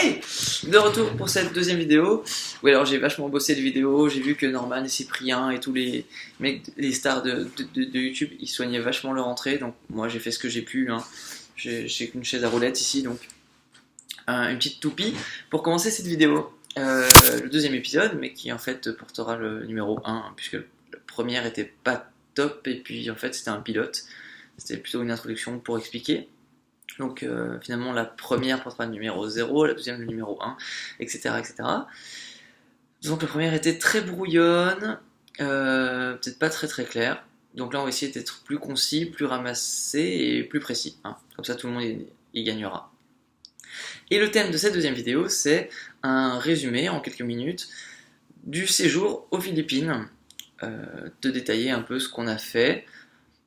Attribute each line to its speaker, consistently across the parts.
Speaker 1: Hey! De retour pour cette deuxième vidéo. Oui, alors j'ai vachement bossé les vidéos, j'ai vu que Norman et Cyprien et tous les mecs, les stars de YouTube, ils soignaient vachement leur entrée, donc moi j'ai fait ce que j'ai pu, hein. J'ai qu'une chaise à roulettes ici, donc une petite toupie pour commencer cette vidéo. Le deuxième épisode, mais qui en fait portera le numéro 1, hein, puisque le premier était pas top, et puis en fait c'était un pilote, c'était plutôt une introduction pour expliquer. Donc finalement la première portera le numéro 0, la deuxième le numéro 1, etc. etc. Donc la première était très brouillonne, peut-être pas très très claire. Donc là on va essayer d'être plus concis, plus ramassé et plus précis, hein. Comme ça tout le monde y gagnera. Et le thème de cette deuxième vidéo, c'est un résumé en quelques minutes du séjour aux Philippines, de détailler un peu ce qu'on a fait,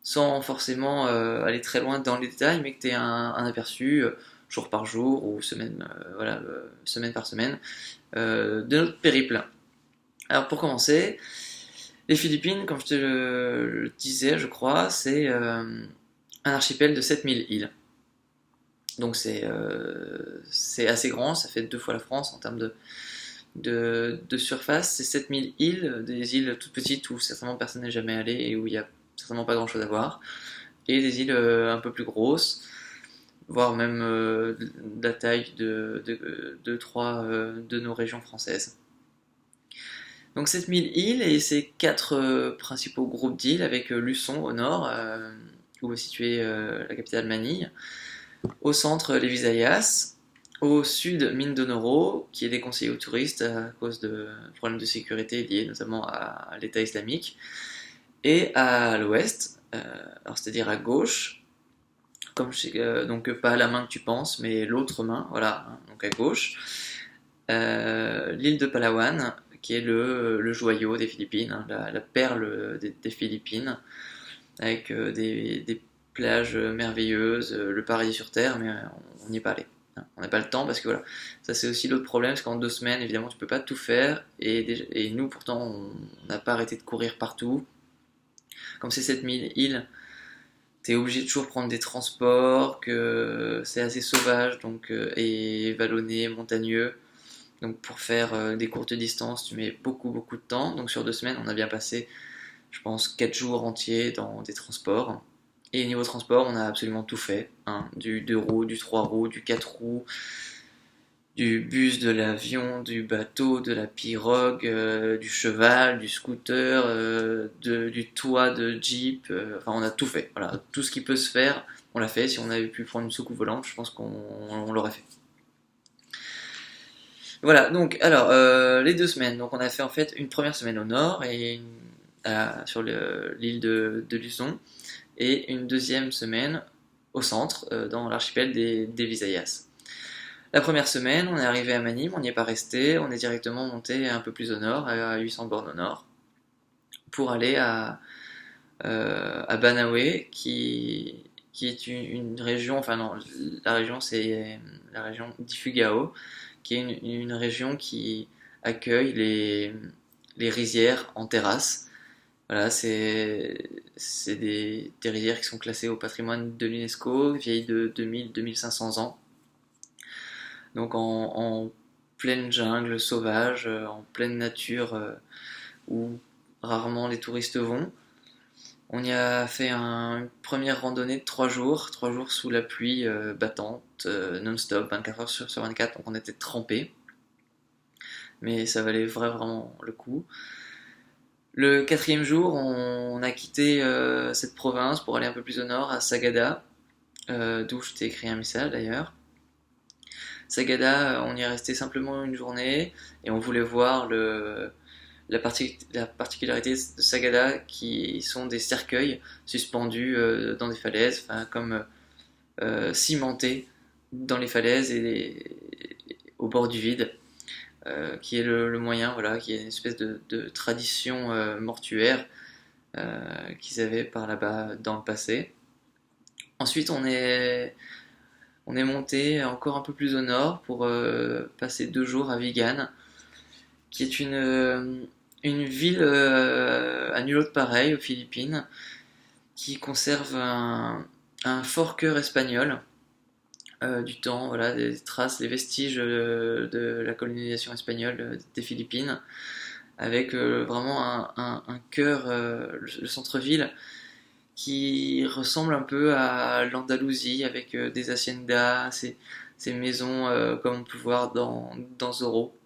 Speaker 1: sans forcément aller très loin dans les détails, mais que tu aies un aperçu jour par jour ou semaine, semaine par semaine de notre périple. Alors pour commencer, les Philippines, comme je te le disais, je crois, c'est un archipel de 7000 îles. Donc c'est assez grand, ça fait 2 fois la France en termes de surface. C'est 7000 îles, des îles toutes petites où certainement personne n'est jamais allé et où il n'y a certainement pas grand chose à voir, et des îles un peu plus grosses, voire même de la taille de 3 de nos régions françaises. Donc 7000 îles et ces 4 principaux groupes d'îles, avec Luçon au nord, où est située la capitale Manille, au centre les Visayas, au sud Mindanao, qui est déconseillé aux touristes à cause de problèmes de sécurité liés notamment à l'État islamique, et à l'ouest, alors c'est-à-dire à gauche, donc pas à la main que tu penses, mais l'autre main, voilà, hein, donc à gauche, l'île de Palawan, qui est le joyau des Philippines, hein, la perle des Philippines, avec des plages merveilleuses, le paradis sur terre, mais on n'y est pas allé, hein. On n'a pas le temps parce que voilà, ça c'est aussi l'autre problème, c'est qu'en 2 semaines, évidemment, tu peux pas tout faire, et nous pourtant, on n'a pas arrêté de courir partout. Comme c'est 7000 îles, t'es obligé de toujours prendre des transports, que c'est assez sauvage donc, et vallonné, montagneux. Donc pour faire des courtes distances, tu mets beaucoup de temps. Donc sur 2 semaines, on a bien passé, je pense, 4 jours entiers dans des transports. Et niveau transport, on a absolument tout fait, hein. Du 2 roues, du 3 roues, du 4 roues, du bus, de l'avion, du bateau, de la pirogue, du cheval, du scooter, du toit de Jeep, enfin on a tout fait, voilà, tout ce qui peut se faire, on l'a fait. Si on avait pu prendre une soucoupe volante, je pense qu'on l'aurait fait. Voilà, donc alors les 2 semaines, donc on a fait en fait une première semaine au nord et sur l'île de Luçon, et une deuxième semaine au centre, dans l'archipel des Visayas. La première semaine, on est arrivé à Manille, on n'y est pas resté, on est directement monté un peu plus au nord, à 800 bornes au nord, pour aller à Banawe, qui est une région, enfin non, la région c'est la région d'Ifugao, qui est une région qui accueille les rizières en terrasse. Voilà, c'est des rizières qui sont classées au patrimoine de l'UNESCO, vieilles de 2000-2500 ans. Donc en pleine jungle sauvage, en pleine nature, où rarement les touristes vont. On y a fait une première randonnée de 3 jours sous la pluie battante, non-stop, 24 heures sur 24, donc on était trempés. Mais ça valait vraiment le coup. Le 4e jour, on a quitté cette province pour aller un peu plus au nord, à Sagada, d'où je t'ai écrit un message d'ailleurs. Sagada, on y est resté simplement une journée, et on voulait voir la particularité de Sagada, qui sont des cercueils suspendus dans des falaises, enfin, comme cimentés dans les falaises et au bord du vide, qui est le moyen, voilà, qui est une espèce de tradition mortuaire qu'ils avaient par là-bas dans le passé. Ensuite, on est monté encore un peu plus au nord pour passer 2 jours à Vigan, qui est une ville à nul autre pareil aux Philippines, qui conserve un fort cœur espagnol, du temps, voilà, des traces, les vestiges de la colonisation espagnole des Philippines, avec vraiment un cœur, le centre-ville, qui ressemble un peu à l'Andalousie, avec des haciendas, ces maisons comme on peut voir dans Zorro.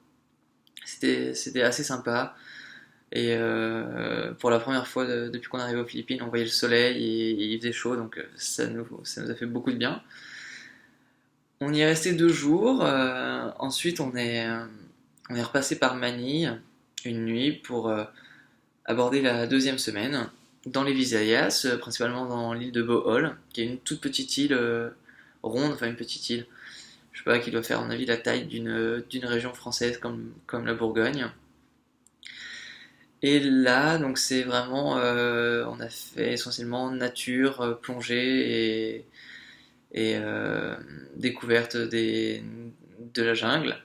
Speaker 1: C'était assez sympa. Et pour la première fois depuis qu'on est arrivé aux Philippines, on voyait le soleil et il faisait chaud, donc ça nous a fait beaucoup de bien. On y est resté 2 jours. Ensuite, on est repassé par Manille une nuit pour aborder la deuxième semaine dans les Visayas, principalement dans l'île de Bohol, qui est une toute petite île ronde, enfin une petite île, je sais pas, qui doit faire à mon avis la taille d'une région française comme la Bourgogne. Et là, donc c'est vraiment, on a fait essentiellement nature, plongée et découverte de la jungle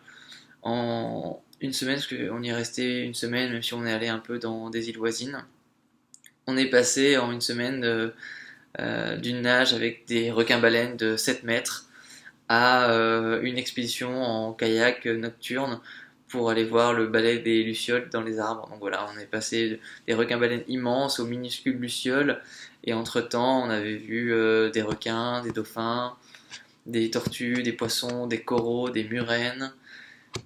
Speaker 1: en une semaine, parce qu'on y est resté une semaine, même si on est allé un peu dans des îles voisines. On est passé en une semaine d'une nage avec des requins-baleines de 7 mètres à une expédition en kayak nocturne pour aller voir le balai des lucioles dans les arbres. Donc voilà, on est passé des requins-baleines immenses aux minuscules lucioles, et entre-temps, on avait vu des requins, des dauphins, des tortues, des poissons, des coraux, des murènes,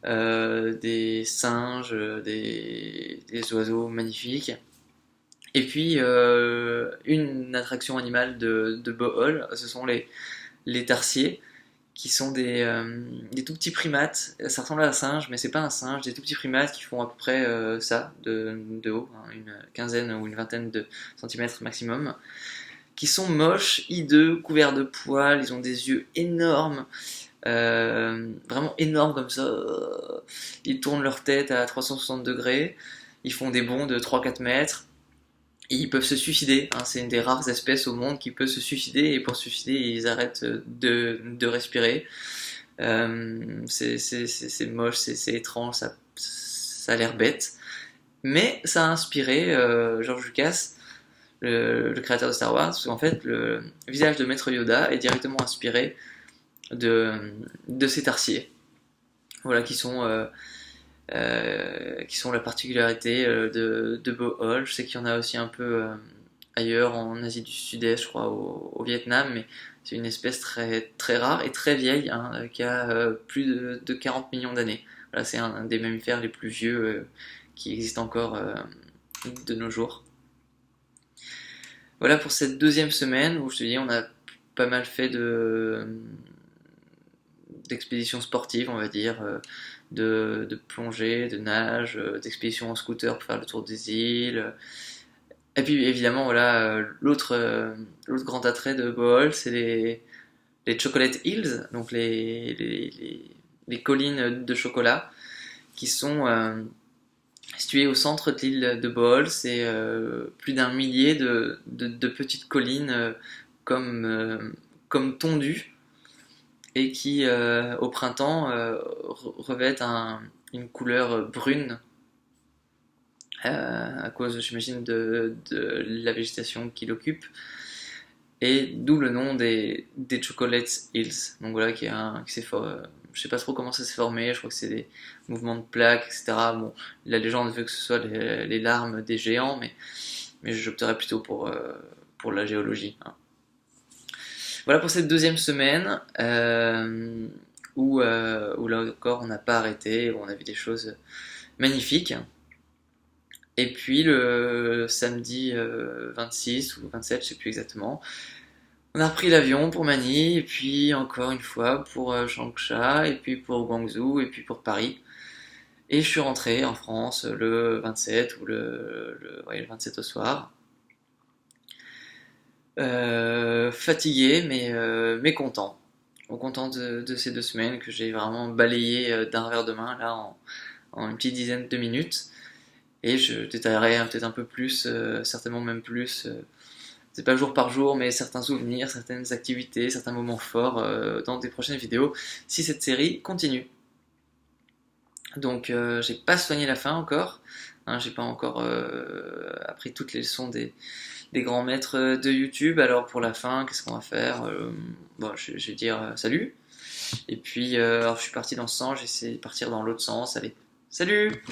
Speaker 1: des singes, des oiseaux magnifiques. Et puis, une attraction animale de Bohol, ce sont les tarsiers, qui sont des tout petits primates. Ça ressemble à un singe, mais c'est pas un singe. Des tout petits primates qui font à peu près ça, de haut, hein, une quinzaine ou une vingtaine de centimètres maximum, qui sont moches, hideux, couverts de poils. Ils ont des yeux énormes, vraiment énormes comme ça. Ils tournent leur tête à 360 degrés. Ils font des bonds de 3-4 mètres. Et ils peuvent se suicider, hein. C'est une des rares espèces au monde qui peut se suicider, et pour se suicider, ils arrêtent de respirer. C'est moche, c'est étrange, ça a l'air bête. Mais ça a inspiré George Lucas, le créateur de Star Wars, parce qu'en fait, le visage de Maître Yoda est directement inspiré de ces tarsiers. Voilà, qui sont la particularité de Bohol. Je sais qu'il y en a aussi un peu ailleurs, en Asie du Sud-Est, je crois, au Vietnam, mais c'est une espèce très, très rare et très vieille, hein, qui a plus de 40 millions d'années. Voilà, c'est un des mammifères les plus vieux qui existent encore de nos jours. Voilà pour cette deuxième semaine où je te dis, on a pas mal fait d'expéditions sportives, on va dire, de plongée, de nage, d'expéditions en scooter pour faire le tour des îles. Et puis évidemment, voilà, l'autre grand attrait de Bohol, c'est les Chocolate Hills, donc les collines de chocolat, qui sont situées au centre de l'île de Bohol. C'est plus d'un millier de petites collines comme tondues, et qui au printemps revêtent une couleur brune à cause, j'imagine, de la végétation qui l'occupe, et d'où le nom des Chocolate Hills. Donc voilà, qui s'est je sais pas trop comment ça s'est formé, je crois que c'est des mouvements de plaques, etc. Bon, la légende veut que ce soit les larmes des géants, mais j'opterais plutôt pour la géologie, hein. Voilà pour cette deuxième semaine où là encore on n'a pas arrêté, où on a vu des choses magnifiques. Et puis le samedi 26 ou 27, je sais plus exactement, on a repris l'avion pour Manille, et puis encore une fois pour Changsha, et puis pour Guangzhou, et puis pour Paris. Et je suis rentré en France le 27 ou ouais, le 27 au soir. Fatigué, mais content. Content de ces 2 semaines que j'ai vraiment balayé d'un revers de main, là, en une petite dizaine de minutes. Et je détaillerai peut-être un peu plus, certainement même plus, c'est pas jour par jour, mais certains souvenirs, certaines activités, certains moments forts dans des prochaines vidéos, si cette série continue. Donc j'ai pas soigné la fin encore, hein, j'ai pas encore appris toutes les leçons des grands maîtres de YouTube. Alors pour la fin, qu'est-ce qu'on va faire? Bon, je vais dire salut. Et puis, alors je suis parti dans ce sens, j'essaie de partir dans l'autre sens. Allez, salut!